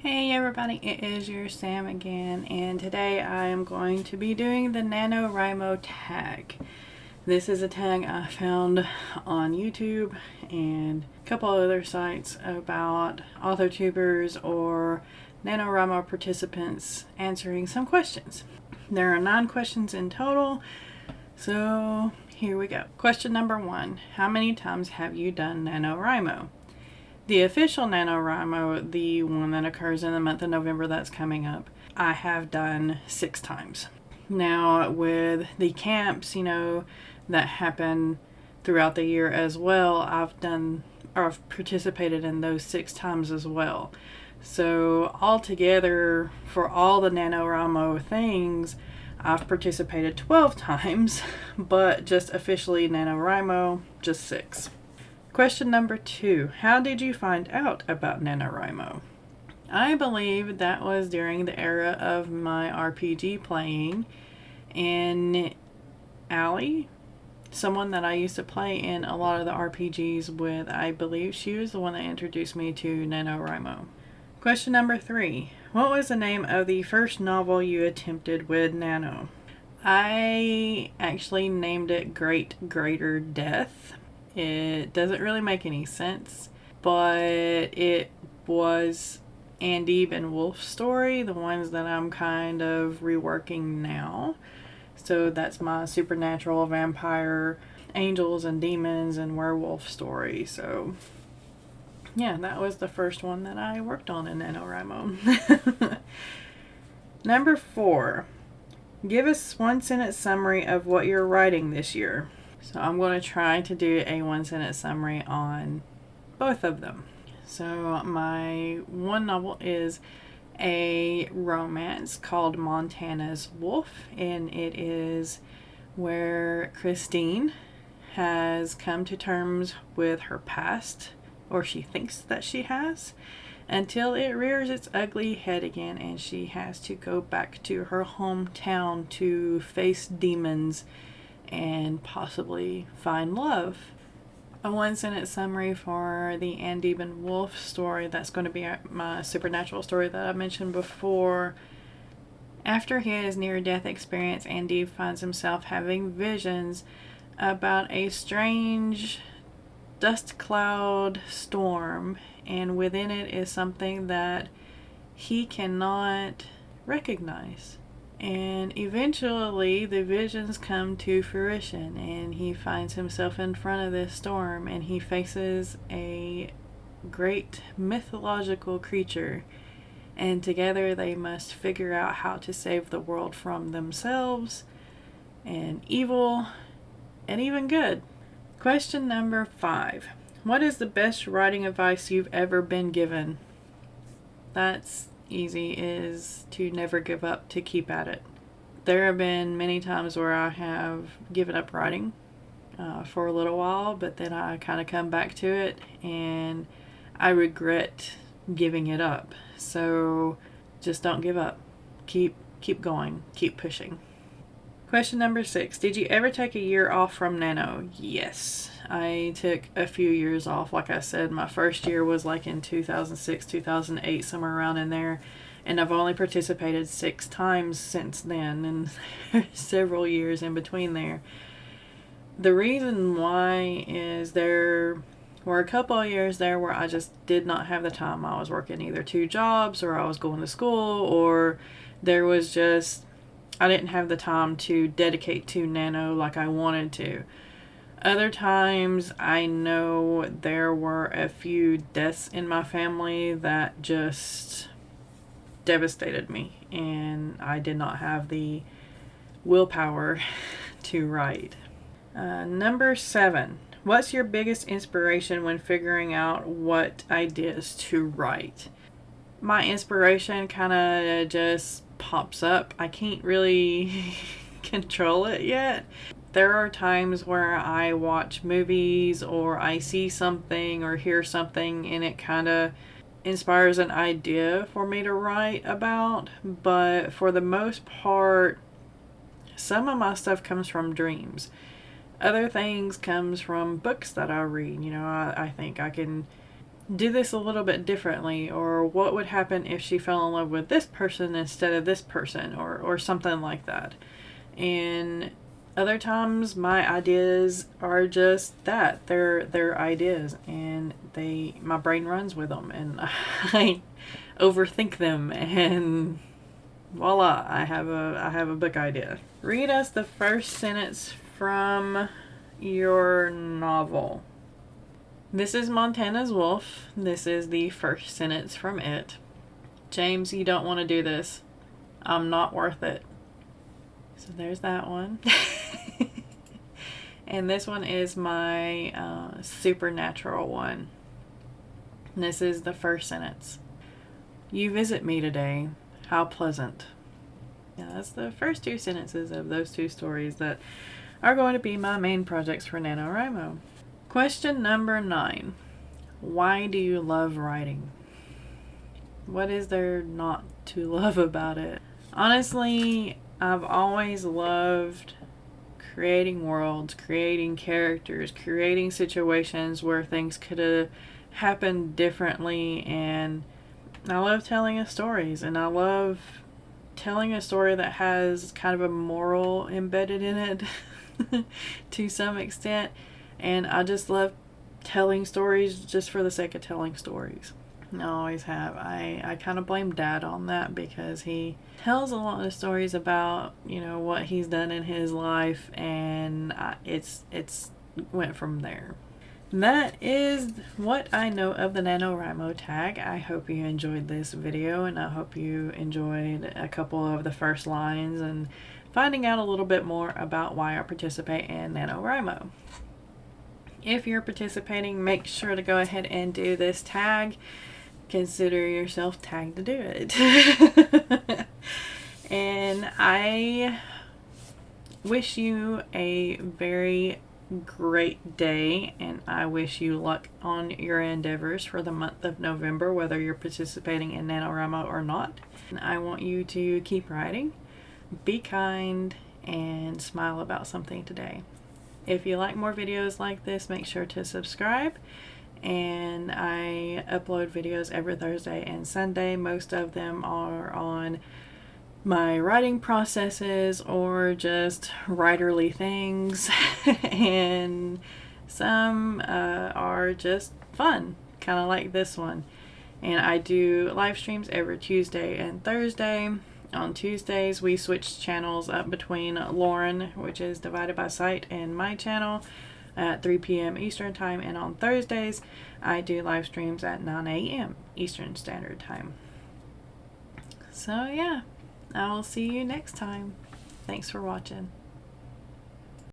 Hey everybody, it is your Sam again, and today I am going to be doing the NaNoWriMo Tag. This is a tag I found on YouTube and a couple other sites about author tubers or NaNoWriMo participants answering some questions. There are 9 questions in total, so here we go. Question number 1. How many times have you done NaNoWriMo? The official NaNoWriMo, the one that occurs in the month of November that's coming up, I have done 6 times. Now, with the camps, that happen throughout the year as well, I've participated in those 6 times as well. So, altogether, for all the NaNoWriMo things, I've participated 12 times, but just officially NaNoWriMo, just 6. Question number 2. How did you find out about NaNoWriMo? I believe that was during the era of my RPG playing, and Allie, someone that I used to play in a lot of the RPGs with, I believe she was the one that introduced me to NaNoWriMo. Question number 3. What was the name of the first novel you attempted with Nano? I actually named it Greater Death. It doesn't really make any sense, but it was Andy and Wolf's story, the ones that I'm kind of reworking now. So that's my supernatural vampire, angels and demons and werewolf story. So yeah, that was the first one that I worked on in NaNoWriMo. Number 4. Give us 1-sentence summary of what you're writing this year. So I'm going to try to do a 1-sentence summary on both of them. So my one novel is a romance called Montana's Wolf, and it is where Christine has come to terms with her past, or she thinks that she has, until it rears its ugly head again and she has to go back to her hometown to face demons and possibly find love. A 1-sentence summary for the Andy and Wolf story, that's going to be my supernatural story that I mentioned before. After his near-death experience, Andy finds himself having visions about a strange dust cloud storm, and within it is something that he cannot recognize. And eventually the visions come to fruition and he finds himself in front of this storm and he faces a great mythological creature, and together they must figure out how to save the world from themselves and evil and even good. Question number 5. What is the best writing advice you've ever been given? That's easy, is to never give up, to keep at it. There have been many times where I have given up writing for a little while, but then I kind of come back to it and I regret giving it up. So just don't give up. Keep going. Keep pushing. Question number 6. Did you ever take a year off from Nano? Yes. I took a few years off. Like I said, my first year was like in 2006, 2008, somewhere around in there. And I've only participated 6 times since then, and several years in between there. The reason why is there were a couple of years there where I just did not have the time. I was working either 2 jobs, or I was going to school, or there was just, I didn't have the time to dedicate to Nano like I wanted to. Other times, I know there were a few deaths in my family that just devastated me, and I did not have the willpower to write. Number 7. What's your biggest inspiration when figuring out what ideas to write? My inspiration kind of just pops up. I can't really control it yet. There are times where I watch movies or I see something or hear something and it kind of inspires an idea for me to write about, but for the most part, some of my stuff comes from dreams. Other things comes from books that I read. I think I can do this a little bit differently, or what would happen if she fell in love with this person instead of this person, or something like that. And other times my ideas are just that. They're ideas, and my brain runs with them, and I overthink them, and voila, I have a book idea. Read us the first sentence from your novel. This is Montana's Wolf. This is the first sentence from it. James, you don't want to do this. I'm not worth it. So there's that one. And this one is my supernatural one. And this is the first sentence. You visit me today. How pleasant. Yeah, that's the first two sentences of those two stories that are going to be my main projects for NaNoWriMo. Question number 9. Why do you love writing? What is there not to love about it? Honestly, I've always loved creating worlds, creating characters, creating situations where things could have happened differently, and I love telling stories, and I love telling a story that has kind of a moral embedded in it to some extent. And I just love telling stories just for the sake of telling stories. I always have. I kind of blame Dad on that, because he tells a lot of stories about, what he's done in his life, and it's went from there. That is what I know of the NaNoWriMo tag. I hope you enjoyed this video, and I hope you enjoyed a couple of the first lines and finding out a little bit more about why I participate in NaNoWriMo. If you're participating, make sure to go ahead and do this tag. Consider yourself tagged to do it. And I wish you a very great day, and I wish you luck on your endeavors for the month of November, whether you're participating in NaNoWriMo or not. And I want you to keep writing, be kind, and smile about something today. If you like more videos like this, make sure to subscribe. And I upload videos every Thursday and Sunday. Most of them are on my writing processes or just writerly things. And some are just fun, kind of like this one. And I do live streams every Tuesday and Thursday. On Tuesdays, we switch channels up between Lauren, which is Divided by Sight, and my channel at 3 p.m. Eastern Time. And on Thursdays, I do live streams at 9 a.m. Eastern Standard Time. So yeah, I will see you next time. Thanks for watching.